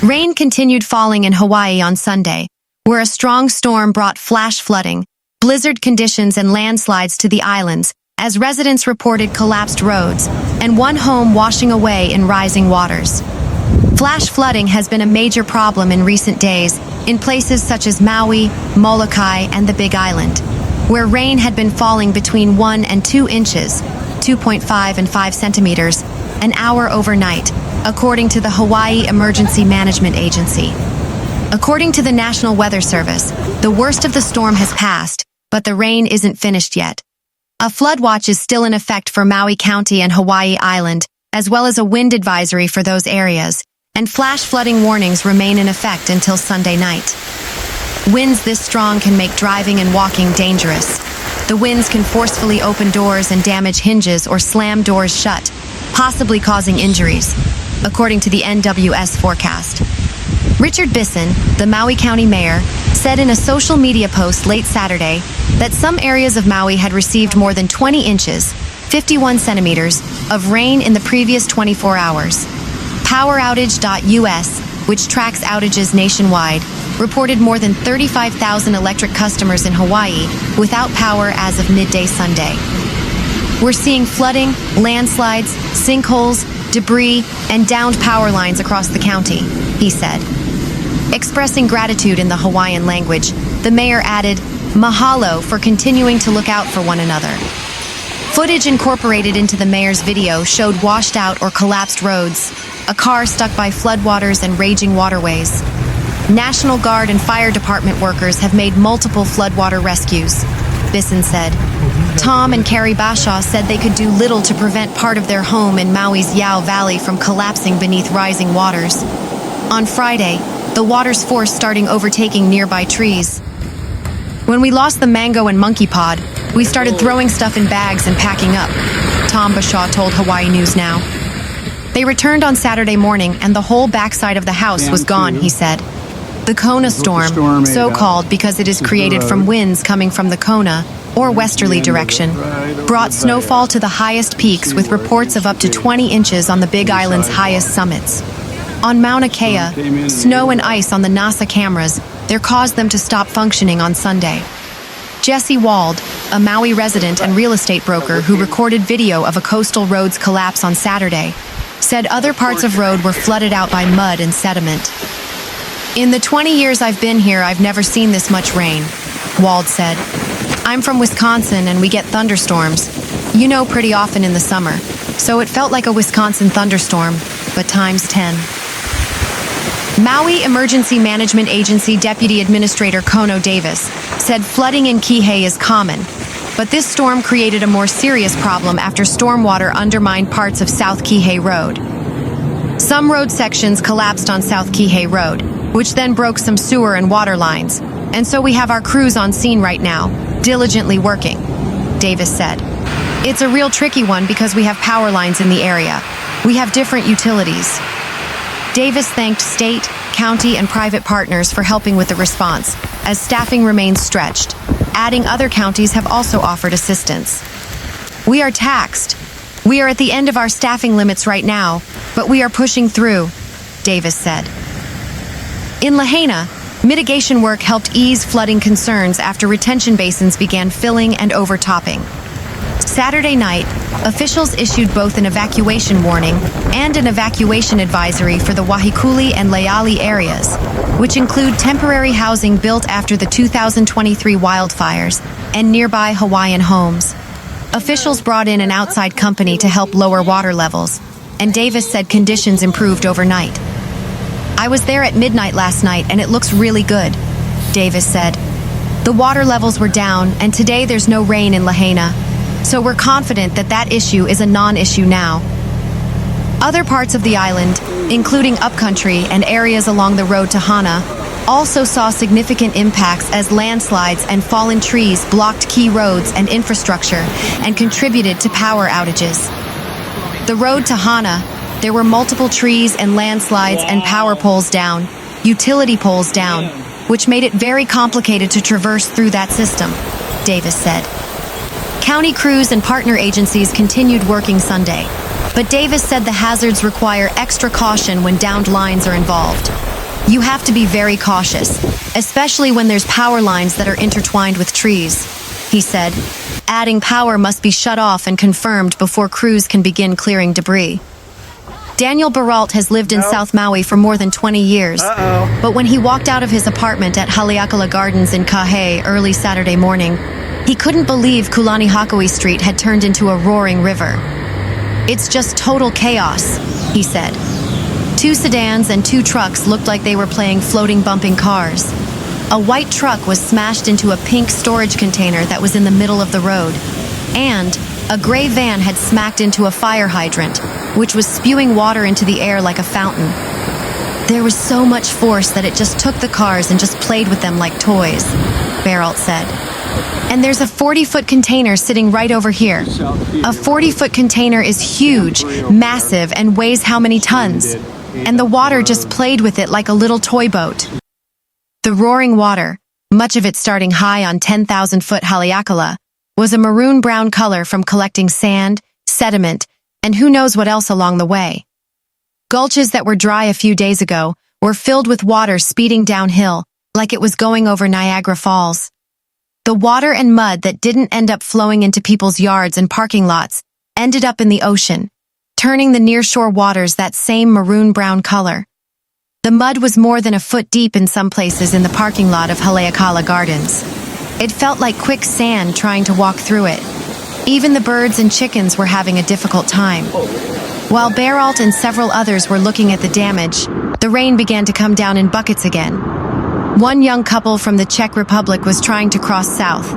Rain continued falling in Hawaii on Sunday, where a strong storm brought flash flooding, blizzard conditions and landslides to the islands, as residents reported collapsed roads and one home washing away in rising waters. Flash flooding has been a major problem in recent days in places such as Maui, Molokai, and the Big Island, where rain had been falling between 1 and 2 inches, 2.5 and 5 centimeters, an hour overnight, according to the Hawaii Emergency Management Agency. According to the National Weather Service, the worst of the storm has passed, but the rain isn't finished yet. A flood watch is still in effect for Maui County and Hawaii Island, as well as a wind advisory for those areas, and flash flooding warnings remain in effect until Sunday night. Winds this strong can make driving and walking dangerous. The winds can forcefully open doors and damage hinges or slam doors shut, possibly causing injuries, according to the NWS forecast. Richard Bisson, the Maui County mayor, said in a social media post late Saturday that some areas of Maui had received more than 20 inches, 51 centimeters, of rain in the previous 24 hours. PowerOutage.us, which tracks outages nationwide, reported more than 35,000 electric customers in Hawaii without power as of midday Sunday. We're seeing flooding, landslides, sinkholes, debris, and downed power lines across the county, he said. Expressing gratitude in the Hawaiian language, the mayor added, "Mahalo for continuing to look out for one another." Footage incorporated into the mayor's video showed washed out or collapsed roads, a car stuck by floodwaters and raging waterways. National Guard and fire department workers have made multiple floodwater rescues, Bisson said. Tom and Carrie Bashaw said they could do little to prevent part of their home in Maui's Yao Valley from collapsing beneath rising waters. On Friday, the waters force starting overtaking nearby trees. When we lost the mango and monkey pod, we started throwing stuff in bags and packing up, Tom Bashaw told Hawaii News Now. They returned on Saturday morning and the whole backside of the house was gone, he said. The Kona storm, so called because it is created from winds coming from the Kona, or westerly direction, brought snowfall to the highest peaks with reports of up to 20 inches on the Big Island's highest summits. On Mauna Kea, snow and ice on the NASA cameras there caused them to stop functioning on Sunday. Jesse Wald, a Maui resident and real estate broker who recorded video of a coastal road's collapse on Saturday, said other parts of road were flooded out by mud and sediment. "In the 20 years I've been here, I've never seen this much rain," Wald said. "I'm from Wisconsin and we get thunderstorms, pretty often in the summer, so it felt like a Wisconsin thunderstorm, but times 10. Maui Emergency Management Agency Deputy Administrator Kono Davis said flooding in Kīhei is common, but this storm created a more serious problem after stormwater undermined parts of South Kihei Road. Some road sections collapsed on South Kihei Road, which then broke some sewer and water lines, and so we have our crews on scene right now, diligently working, Davis said. "It's a real tricky one because we have power lines in the area. We have different utilities." Davis thanked state, county, and private partners for helping with the response, as staffing remains stretched, adding other counties have also offered assistance. "We are taxed. We are at the end of our staffing limits right now, but we are pushing through," Davis said. In Lahaina, mitigation work helped ease flooding concerns after retention basins began filling and overtopping. Saturday night, officials issued both an evacuation warning and an evacuation advisory for the Wahikuli and Leali areas, which include temporary housing built after the 2023 wildfires and nearby Hawaiian homes. Officials brought in an outside company to help lower water levels, and Davis said conditions improved overnight. "I was there at midnight last night and it looks really good," Davis said. "The water levels were down and today there's no rain in Lahaina, so we're confident that that issue is a non-issue now." Other parts of the island, including upcountry and areas along the road to Hana, also saw significant impacts as landslides and fallen trees blocked key roads and infrastructure and contributed to power outages. The road to Hana, there were multiple trees and landslides and power poles down, utility poles down, which made it very complicated to traverse through that system, Davis said. County crews and partner agencies continued working Sunday, but Davis said the hazards require extra caution when downed lines are involved. You have to be very cautious, especially when there's power lines that are intertwined with trees, he said, adding power must be shut off and confirmed before crews can begin clearing debris. Daniel Baralt has lived in South Maui for more than 20 years, but when he walked out of his apartment at Haleakala Gardens in Kīhei early Saturday morning, he couldn't believe Kūlani Street had turned into a roaring river. It's just total chaos, he said. 2 sedans and 2 trucks looked like they were playing floating bumping cars. A white truck was smashed into a pink storage container that was in the middle of the road, and a gray van had smacked into a fire hydrant, which was spewing water into the air like a fountain. There was so much force that it just took the cars and just played with them like toys, Baralt said. And there's a 40-foot container sitting right over here. A 40-foot container is huge, massive, and weighs how many tons? And the water just played with it like a little toy boat. The roaring water, much of it starting high on 10,000-foot Haleakala, was a maroon-brown color from collecting sand, sediment, and who knows what else along the way. Gulches that were dry a few days ago were filled with water speeding downhill, like it was going over Niagara Falls. The water and mud that didn't end up flowing into people's yards and parking lots ended up in the ocean, turning the nearshore waters that same maroon-brown color. The mud was more than a foot deep in some places in the parking lot of Haleakala Gardens. It felt like quicksand trying to walk through it. Even the birds and chickens were having a difficult time. While Baralt and several others were looking at the damage, the rain began to come down in buckets again. One young couple from the Czech Republic was trying to cross South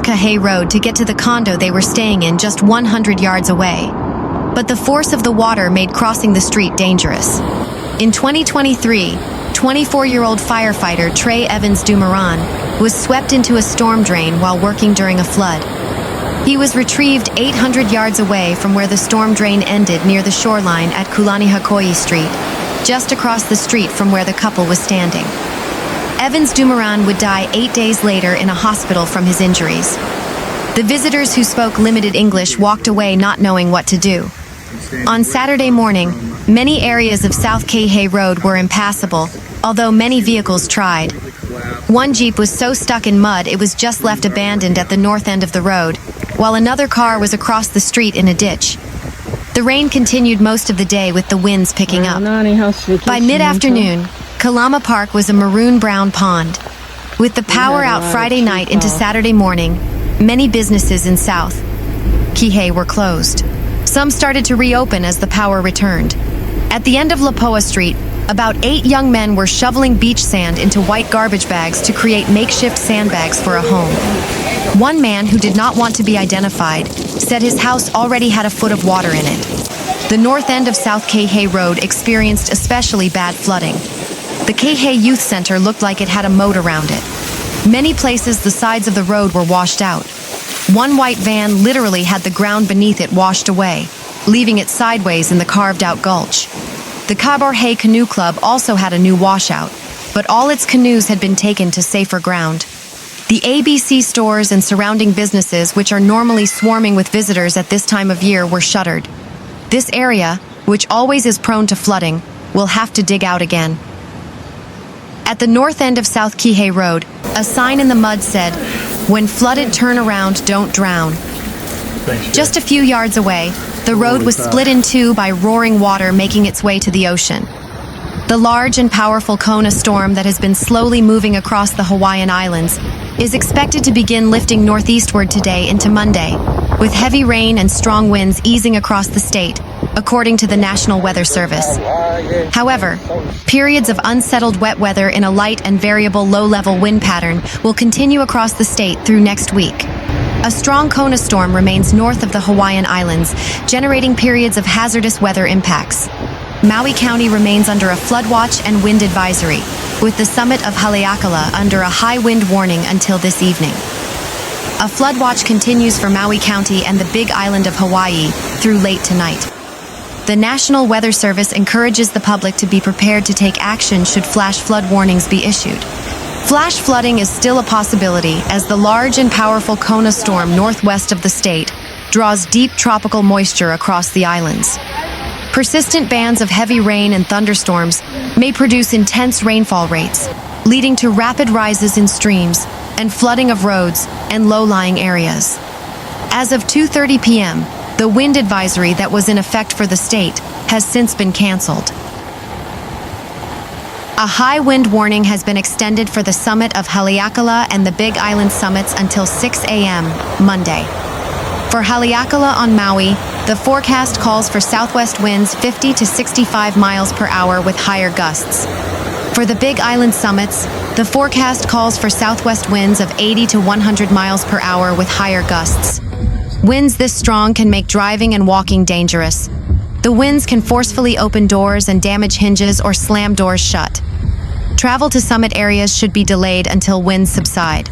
Kihei Road to get to the condo they were staying in just 100 yards away. But the force of the water made crossing the street dangerous. In 2023, 24-year-old firefighter Trey Evans Dumoran was swept into a storm drain while working during a flood. He was retrieved 800 yards away from where the storm drain ended near the shoreline at Līpoa Street, just across the street from where the couple was standing. Evans Dumoran would die 8 days later in a hospital from his injuries. The visitors who spoke limited English walked away not knowing what to do. On Saturday morning, many areas of South Kihei Road were impassable, although many vehicles tried. One Jeep was so stuck in mud it was just left abandoned at the north end of the road, while another car was across the street in a ditch. The rain continued most of the day with the winds picking up. By mid-afternoon, Kalama Park was a maroon-brown pond. With the power out Friday night into Saturday morning, many businesses in South Kihei were closed. Some started to reopen as the power returned. At the end of Līpoa Street, about 8 young men were shoveling beach sand into white garbage bags to create makeshift sandbags for a home. One man who did not want to be identified said his house already had a foot of water in it. The north end of South Kihei Road experienced especially bad flooding. The Kīhei Youth Center looked like it had a moat around it. Many places the sides of the road were washed out. One white van literally had the ground beneath it washed away, leaving it sideways in the carved-out gulch. The Kaborhe Canoe Club also had a new washout, but all its canoes had been taken to safer ground. The ABC stores and surrounding businesses, which are normally swarming with visitors at this time of year, were shuttered. This area, which always is prone to flooding, will have to dig out again. At the north end of South Kihei Road, a sign in the mud said, "When flooded, turn around, don't drown." Just a few yards away, the road was split in two by roaring water making its way to the ocean. The large and powerful Kona storm that has been slowly moving across the Hawaiian Islands is expected to begin lifting northeastward today into Monday, with heavy rain and strong winds easing across the state, according to the National Weather Service. However, periods of unsettled wet weather in a light and variable low-level wind pattern will continue across the state through next week. A strong Kona storm remains north of the Hawaiian Islands, generating periods of hazardous weather impacts. Maui County remains under a flood watch and wind advisory, with the summit of Haleakala under a high wind warning until this evening. A flood watch continues for Maui County and the Big Island of Hawaii through late tonight. The National Weather Service encourages the public to be prepared to take action should flash flood warnings be issued. Flash flooding is still a possibility as the large and powerful Kona storm northwest of the state draws deep tropical moisture across the islands. Persistent bands of heavy rain and thunderstorms may produce intense rainfall rates, leading to rapid rises in streams and flooding of roads and low-lying areas. As of 2:30 p.m., the wind advisory that was in effect for the state has since been canceled. A high wind warning has been extended for the summit of Haleakala and the Big Island summits until 6 a.m. Monday. For Haleakala on Maui, the forecast calls for southwest winds 50 to 65 miles per hour with higher gusts. For the Big Island summits, the forecast calls for southwest winds of 80 to 100 miles per hour with higher gusts. Winds this strong can make driving and walking dangerous. The winds can forcefully open doors and damage hinges or slam doors shut. Travel to summit areas should be delayed until winds subside.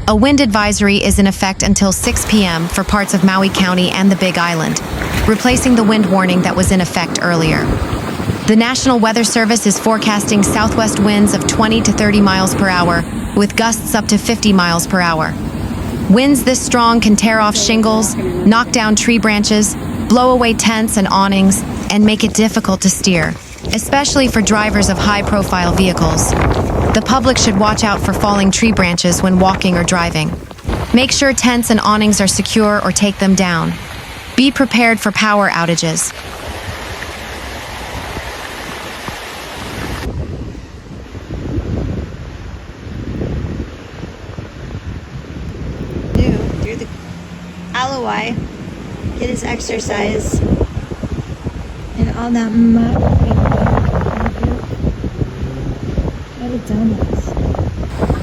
A wind advisory is in effect until 6 p.m. for parts of Maui County and the Big Island, replacing the wind warning that was in effect earlier. The National Weather Service is forecasting southwest winds of 20 to 30 miles per hour, with gusts up to 50 miles per hour. Winds this strong can tear off shingles, knock down tree branches, blow away tents and awnings, and make it difficult to steer, especially for drivers of high-profile vehicles. The public should watch out for falling tree branches when walking or driving. Make sure tents and awnings are secure or take them down. Be prepared for power outages. Through the Alawai, get his exercise, and all that mud. What a donuts.